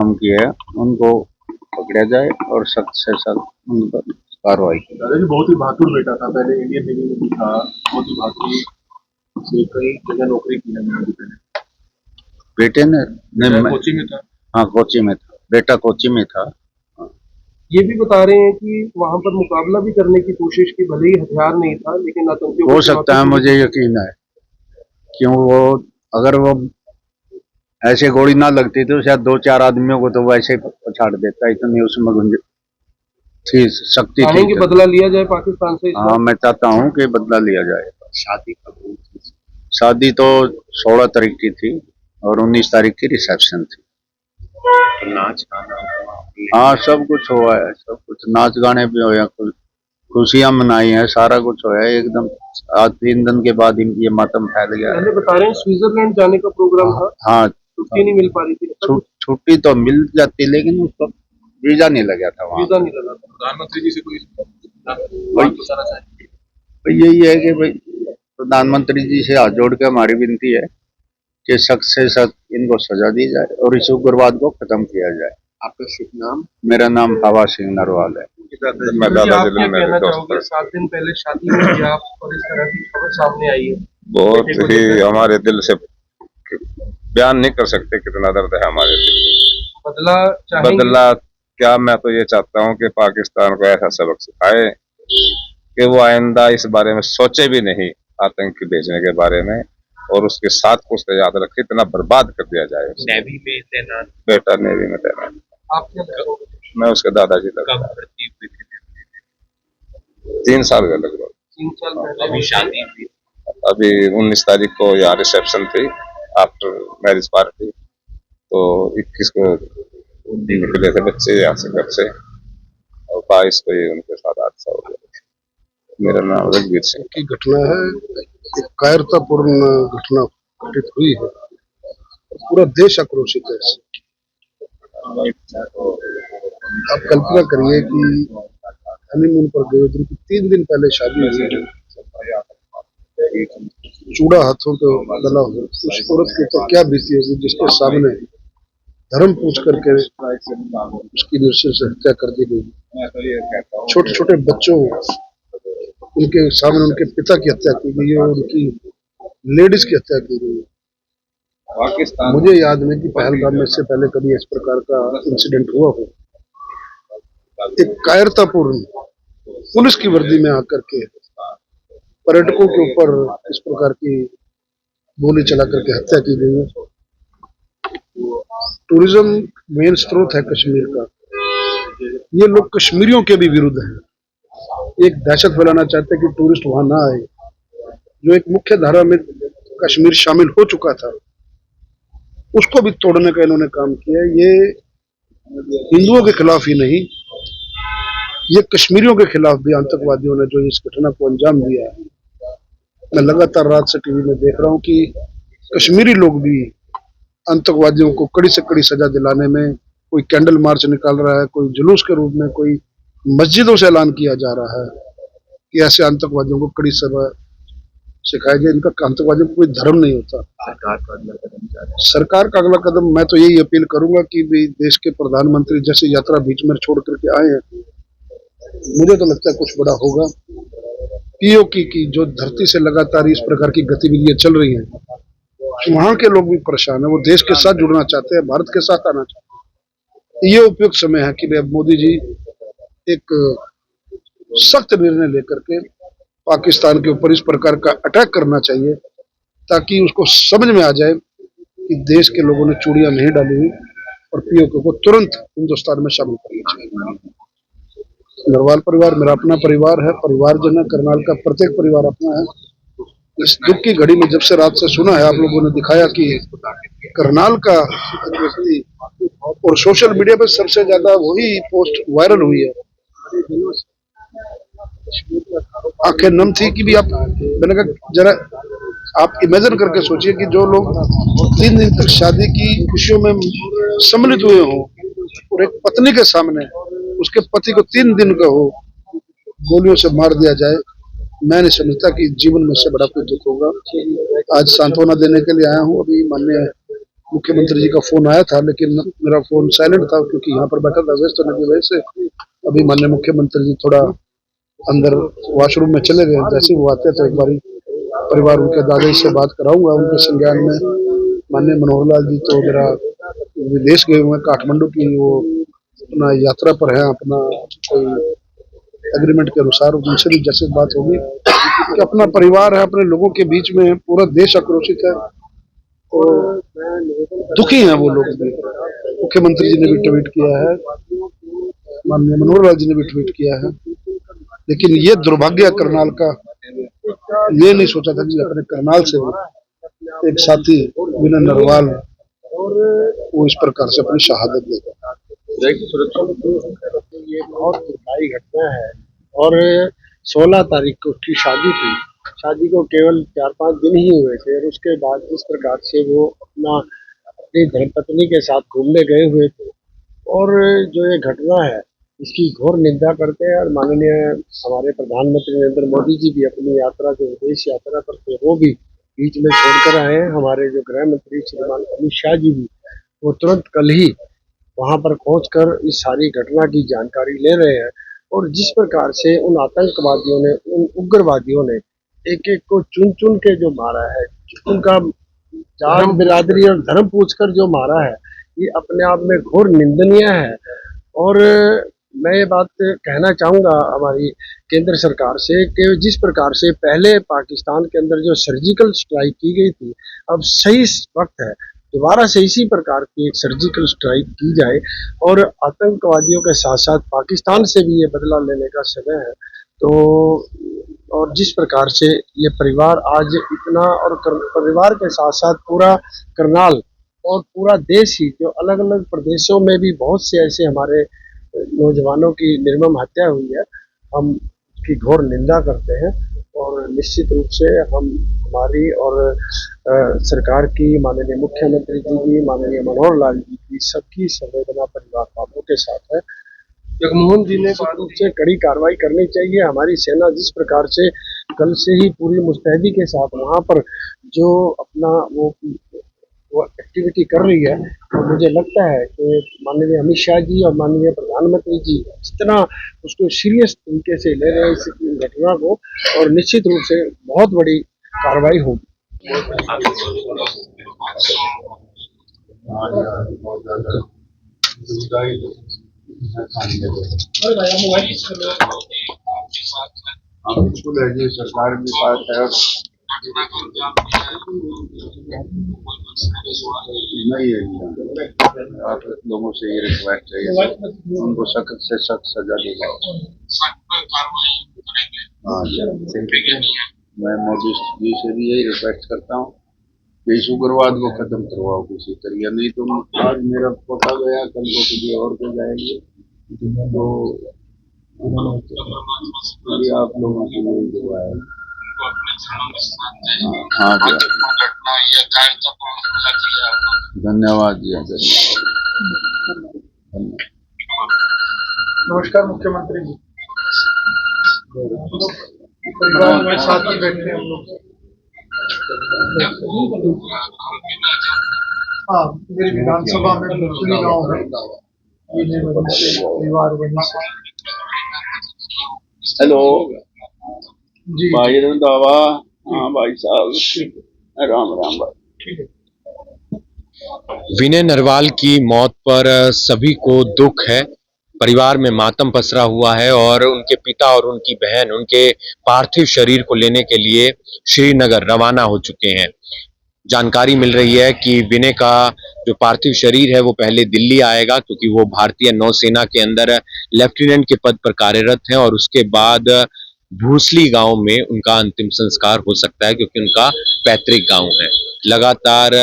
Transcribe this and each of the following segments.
काम किया है उनको पकड़ा जाए और सख्त से सख्त उन पर कार्रवाई की। दादाजी बहुत ही बहादुर बेटा था, पहले इंडियन नेवी में भी था, बहुत ही बहादुर से कई जगह नौकरी की है मेरे बेटे ने। बेटे ने कोची में था। हाँ, कोची में था, बेटा कोची में था। ये भी बता रहे हैं कि वहां पर मुकाबला भी करने की कोशिश की, भले ही हथियार नहीं था लेकिन आतंकियों हो सकता है, मुझे यकीन है, क्यों वो अगर वो ऐसे गोली ना लगती तो शायद 2-4 आदमियों को तो वैसे पछाड़ देता, इतनी उसमें गुंज थी, शक्ति थी। कि बदला लिया जाए पाकिस्तान से। हाँ, मैं चाहता हूँ कि बदला लिया जाए। शादी कब? शादी तो 16 तारीख की थी और 19 तारीख की रिसेप्शन थी। तो नाच गाना, हाँ, सब कुछ हुआ है, सब कुछ, नाच गाने भी हुए, खुशियां मनाई हैं, सारा कुछ हुआ है एकदम। आज 3 दिन के बाद ये मातम फैल गया है। बता रहे हैं स्विट्जरलैंड जाने का प्रोग्राम था। हाँ, छुट्टी नहीं मिल पा रही थी। छुट्टी तो मिल जाती लेकिन उसको वीजा नहीं लगा था वहाँ। वीजा नहीं लगा। प्रधानमंत्री जी से कोई बात बताना चाहेंगे? यही है कि भाई प्रधानमंत्री जी से हाथ जोड़ के हमारी विनती है कि सख्त से सख्त इनको सजा दी जाए और इस उग्रवाद को खत्म किया जाए। आपका शुभ नाम? मेरा नाम हवा सिंह नरवाल है। मैं दादाजी में 7 दिन पहले शादी में भी आप और इस तरह की खबर सामने आई है, बहुत ही हमारे दिल से बयान नहीं कर सकते कितना दर्द है हमारे दिल में। बदला क्या, मैं तो ये चाहता हूँ कि पाकिस्तान को ऐसा सबक सिखाए कि वो आइंदा इस बारे में सोचे भी नहीं, आतंकी भेजने के बारे में, और उसके साथ को उसका याद रखे, इतना बर्बाद कर दिया जाए। नेवी में तैनात बेटा नेवी में तैनात। आप क्या? मैं उसके दादाजी तक 3 साल का लगभग। 3 साल पहले अभी शादी हुई। अभी 19 तारीख को यहाँ रिसेप्शन थी, आफ्टर मैरिज पार्टी, तो 21 को निकले थे बच्चे यहाँ से घर से, और 22 को ये उनके साथ हादसा हो गया। मेरा नाम रघुवीर सिंह। की घटना है, एक कायरतापूर्ण घटना घटित हुई है, पूरा देश आक्रोशित है। आप कल्पना करिए कि हनीमून पर गए, जिनकी 3 दिन पहले शादी हुई है, चूड़ा हाथों पे डला हो, उस औरत की तो क्या बीती होगी जिसके सामने धर्म पूछ करके उसकी नृशंस से हत्या कर दी गई। छोटे छोटे बच्चों, उनके सामने उनके पिता की हत्या की गई है और उनकी लेडीज की हत्या की गई है। मुझे याद नहीं कि पहलगाम में इससे पहले कभी इस प्रकार का इंसिडेंट हुआ हो। एक कायरतापूर्ण पुलिस की वर्दी में आकर के पर्यटकों के ऊपर इस प्रकार की गोली चला करके हत्या की गई है। टूरिज्म मेन स्रोत है कश्मीर का, ये लोग कश्मीरियों के भी विरुद्ध हैं, एक दहशत फैलाना चाहते हैं कि टूरिस्ट वहां ना आए। जो एक मुख्य धारा में कश्मीर शामिल हो चुका था, उसको भी तोड़ने का इन्होंने काम किया। ये हिंदुओं के खिलाफ ही नहीं, ये कश्मीरियों के खिलाफ भी आतंकवादियों ने जो इस घटना को अंजाम दिया है। मैं लगातार रात से टीवी में देख रहा हूँ कि कश्मीरी लोग भी आतंकवादियों को कड़ी से कड़ी सजा दिलाने में, कोई कैंडल मार्च निकाल रहा है, कोई जुलूस के रूप में, कोई मस्जिदों से ऐलान किया जा रहा है कि ऐसे आतंकवादियों को कड़ी सजा सिखाया जाए। इनका आतंकवादियों को कोई धर्म नहीं होता। सरकार का अगला कदम, मैं तो यही अपील करूंगा कि भी देश के प्रधानमंत्री जैसे यात्रा बीच में छोड़ करके आए हैं, मुझे तो लगता है कुछ बड़ा होगा। पीओके की जो धरती से लगातार इस प्रकार की गतिविधियां चल रही हैं, वहां के लोग भी परेशान है, वो देश के साथ जुड़ना चाहते हैं, भारत के साथ आना चाहते हैं। ये उपयुक्त समय है कि अब मोदी जी एक सख्त निर्णय लेकर के पाकिस्तान के ऊपर इस प्रकार का अटैक करना चाहिए, ताकि उसको समझ में आ जाए कि देश के लोगों ने चूड़ियां नहीं डाली हुई और पीओके को तुरंत हिंदुस्तान में शामिल करना चाहिए। नरवाल परिवार मेरा अपना परिवार है, परिवारजन है, करनाल का प्रत्येक परिवार अपना है। इस दुख की घड़ी में जब से रात से सुना है, आप लोगों ने दिखाया कि करनाल का व्यक्ति, और सोशल मीडिया पर सबसे ज्यादा वही पोस्ट वायरल हुई है, आंखें नम थी कि भी आप, मैंने कहा जरा आप इमेजिन करके सोचिए कि जो लोग 3 दिन तक शादी की खुशियों में सम्मिलित हुए हों और एक पत्नी के सामने उसके पति को 3 दिन का हो गोलियों से मार दिया जाए, मैं नहीं समझता कि जीवन में से बड़ा कोई दुख होगा। आज सांत्वना देने के लिए आया हूँ। अभी माननीय मुख्यमंत्री जी का फोन आया था, लेकिन मेरा फोन साइलेंट था क्योंकि यहाँ पर बैठा था, व्यस्त होने की वजह से। अभी माननीय मुख्यमंत्री जी थोड़ा अंदर वॉशरूम में चले गए, जैसे ही वो आते तो एक बार परिवार उनके दादा से बात कराऊंगा उनके संज्ञान में। माननीय मनोहर लाल जी तो मेरा विदेश गए हुए हैं, काठमांडू की वो अपना यात्रा पर है, अपना कोई एग्रीमेंट के अनुसार उनसे भी जैसे बात होगी कि अपना परिवार है, अपने लोगों के बीच में पूरा देश आक्रोशित है और दुखी हैं वो लोग भी। मुख्यमंत्री जी ने भी ट्वीट किया है, माननीय मनोहर लाल जी ने भी ट्वीट किया है, लेकिन ये दुर्भाग्य करनाल का, ये नहीं सोचा था कि अपने करनाल से भी एक साथी विनय नरवाल वो इस प्रकार से अपनी शहादत देगा। ये बहुत दुखदाई घटना है और 16 तारीख को उसकी शादी थी। शादी को केवल 4-5 दिन ही हुए थे और उसके बाद जिस प्रकार से वो अपनी धर्मपत्नी के साथ घूमने गए हुए थे और जो ये घटना है इसकी घोर निंदा करते हैं। और माननीय हमारे प्रधानमंत्री नरेंद्र मोदी जी भी अपनी यात्रा जो विदेश यात्रा पर थे वो भी बीच में छोड़कर आए हैं। हमारे जो गृह मंत्री श्रीमान अमित शाह जी भी वो तुरंत कल ही वहां पर पहुंचकर इस सारी घटना की जानकारी ले रहे हैं। और जिस प्रकार से उन आतंकवादियों ने, उन उग्रवादियों ने एक एक को चुन चुन के जो मारा है, उनका जात बिरादरी और धर्म पूछकर जो मारा है, ये अपने आप में घोर निंदनीय है। और मैं ये बात कहना चाहूँगा हमारी केंद्र सरकार से कि जिस प्रकार से पहले पाकिस्तान के अंदर जो सर्जिकल स्ट्राइक की गई थी, अब सही वक्त है दोबारा से इसी प्रकार की एक सर्जिकल स्ट्राइक की जाए और आतंकवादियों के साथ साथ पाकिस्तान से भी ये बदला लेने का समय है। तो और जिस प्रकार से ये परिवार आज इतना, और परिवार के साथ साथ पूरा करनाल और पूरा देश ही, जो अलग अलग प्रदेशों में भी बहुत से ऐसे हमारे नौजवानों की निर्मम हत्या हुई है, हम उसकी घोर निंदा करते हैं। और निश्चित रूप से हम हमारी और सरकार की, माननीय मुख्यमंत्री जी की, माननीय मनोहर लाल जी की सबकी संवेदना परिवार वालों के साथ है। जगमोहन जी ने रूप से कड़ी कार्रवाई करनी चाहिए। हमारी सेना जिस प्रकार से कल से ही पूरी मुस्तैदी के साथ वहां पर जो अपना वो एक्टिविटी कर रही है, तो मुझे लगता है कि माननीय अमित शाह जी और माननीय प्रधानमंत्री जी जितना उसको सीरियस तरीके से ले रहे हैं इस घटना को, और निश्चित रूप से बहुत बड़ी कार्रवाई होगी। बिल्कुल है जी, सरकार भी पास है नहीं है। आप लोगों से ये रिक्वेस्ट है, उनको सख्त से सख्त सजा दी जाए। हाँ, मैं मोदी जी से भी यही रिक्वेस्ट करता हूँ कि इस उग्रवाद को खत्म करवाओ किसी तरीके, नहीं तो आज मेरा पोता गया, कल को किसी और को जाएंगे। तो आप लोगों की यही दुआ है। हाँ धन्यवाद जी, नमस्कार मुख्यमंत्री जी, परिवार में साथ ही बैठे हम लोग। हाँ, मेरी विधानसभा में मुरकुली गाँव है, परिवार वहीं से। हेलो जी भाई रंधावा। हाँ भाई साहब, राम राम भाई। विनय नरवाल की मौत पर सभी को दुख है, परिवार में मातम पसरा हुआ है और उनके पिता और उनकी बहन उनके पार्थिव शरीर को लेने के लिए श्रीनगर रवाना हो चुके हैं। जानकारी मिल रही है कि विनय का जो पार्थिव शरीर है वो पहले दिल्ली आएगा, क्योंकि वो भारतीय नौसेना के अंदर लेफ्टिनेंट के पद पर कार्यरत हैं, और उसके बाद भूसली गांव में उनका अंतिम संस्कार हो सकता है, क्योंकि उनका पैतृक गांव है। लगातार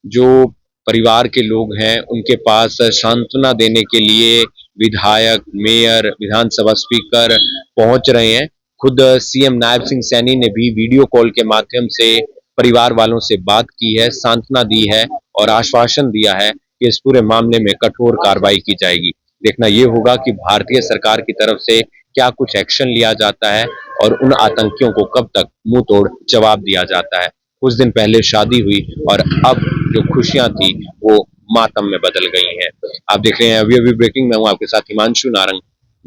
जो परिवार के लोग हैं उनके पास सांत्वना देने के लिए विधायक, मेयर, विधानसभा स्पीकर पहुंच रहे हैं। खुद सीएम नायब सिंह सैनी ने भी वीडियो कॉल के माध्यम से परिवार वालों से बात की है, सांत्वना दी है और आश्वासन दिया है कि इस पूरे मामले में कठोर कार्रवाई की जाएगी। देखना यह होगा कि भारतीय सरकार की तरफ से क्या कुछ एक्शन लिया जाता है और उन आतंकियों को कब तक मुंह तोड़ जवाब दिया जाता है। कुछ दिन पहले शादी हुई और अब जो खुशियां थी वो मातम में बदल गई हैं। आप देख रहे हैं अभी अभी ब्रेकिंग में हूं आपके साथ हिमांशु नारंग।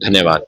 धन्यवाद।